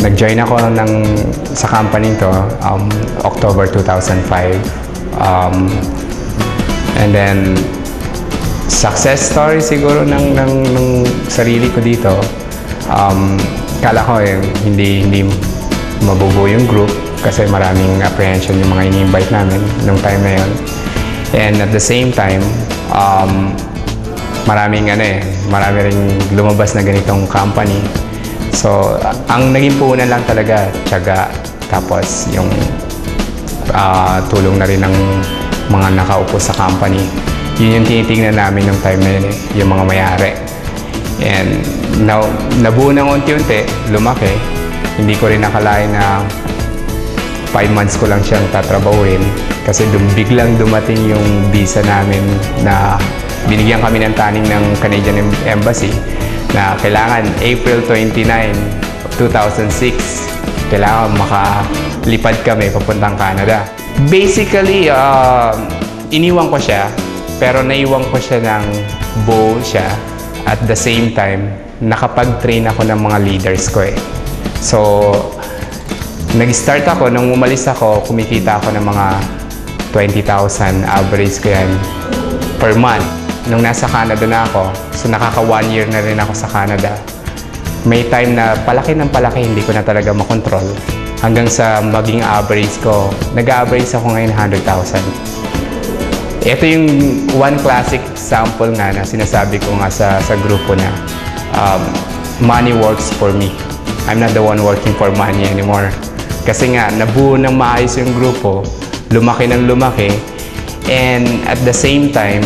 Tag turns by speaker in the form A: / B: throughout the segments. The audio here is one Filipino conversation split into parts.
A: nag-join ako sa company to October 2005. And then success story siguro ng sarili ko dito. Kala ko hindi mabubuo yung group kasi maraming apprehension yung mga ini-invite namin nung time na yun. And at the same time, marami rin lumabas na ganitong company. So, ang naging puhunan lang talaga, tiyaga, tapos yung tulong na rin ng mga nakaupo sa company. Yun yung tinitingnan namin nung time na yun yung mga may-ari. And nabuo ng unti-unti, lumaki. Hindi ko rin nakalain na 5 months ko lang siyang tatrabahuin kasi biglang dumating yung visa namin na binigyan kami ng taning ng Canadian Embassy na kailangan April 29, 2006 kailangan makalipad kami papuntang Canada. Basically, iniwan ko siya pero naiwan ko siya ng buo siya. At the same time, nakapag-train ako ng mga leaders ko eh. So, nag-start ako, nung umalis ako, kumikita ako ng mga 20,000 average ko yan per month. Nung nasa Canada na ako, so nakaka 1 year na rin ako sa Canada. May time na palaki ng palaki, hindi ko na talaga makontrol. Hanggang sa maging average ko, nag-average ako ngayon 100,000. Ito yung one classic example nga na sinasabi ko nga sa grupo na money works for me. I'm not the one working for money anymore. Kasi nga, nabuo ng maayos yung grupo, lumaki ng lumaki, and at the same time,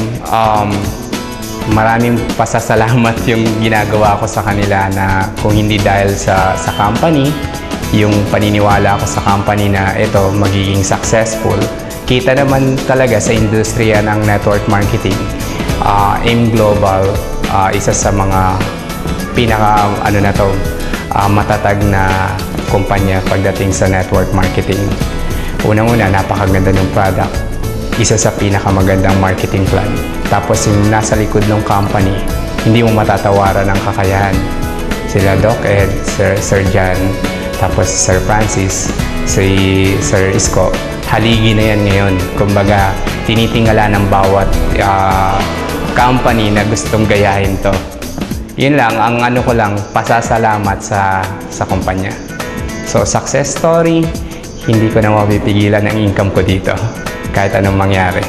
A: maraming pasasalamat yung ginagawa ko sa kanila na kung hindi dahil sa company, yung paniniwala ko sa company na ito magiging successful. Kita naman talaga sa industriya ng network marketing. AIM Global, isa sa mga pinaka matatag na kumpanya pagdating sa network marketing. Unang-una, napakaganda ng product. Isa sa pinakamagandang marketing plan. Tapos yung nasa likod ng company, hindi mo matatawaran ng kakayahan. Sila Doc Ed, Sir Jan, tapos Sir Francis, si Sir Isko. Haligi na yan ngayon. Kumbaga, tinitingala ng bawat company na gustong gayahin to. Yun lang, ang ano ko lang, pasasalamat sa kumpanya. So, success story, hindi ko na mapipigilan ang income ko dito. Kahit anong mangyari.